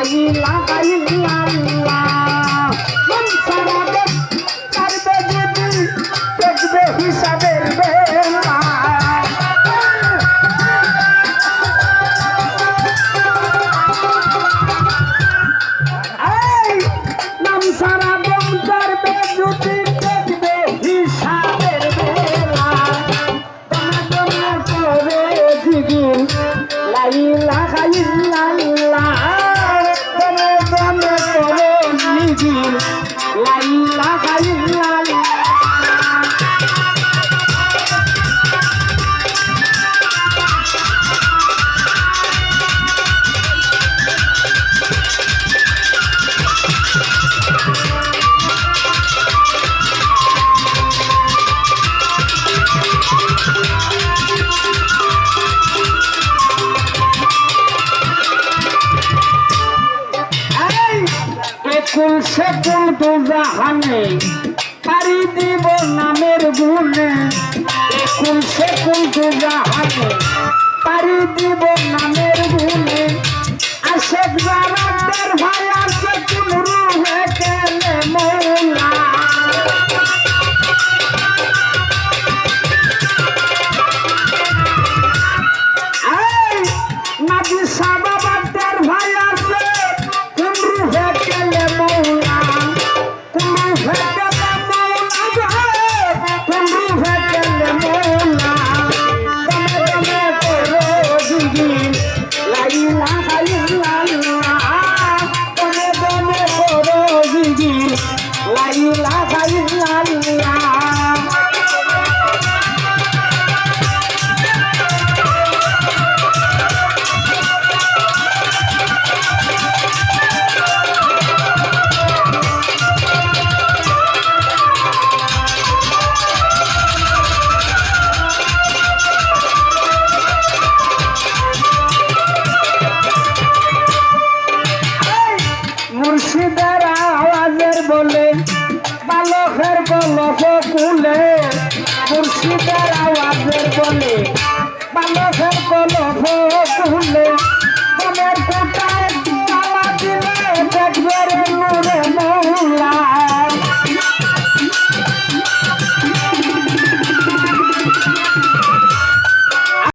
ইলাহা ইল্লাল্লাহ মন সারা করবে যদি দেখবে হিসাবের বেলা এই নাম সারা দম করবে যদি দেখবে হিসাবের বেলা দমে করে জিগির লা ইলাহা ইল্লাল্লাহ দমে করে জিগির লা ইলাহা ইল্লাল্লাহ কুল সে কুল দুজাহানে পারি দিব নামের গুণে কুল সে কুল দুজাহানে পারি দিব নামের গুণে আশেক যারা ভায়া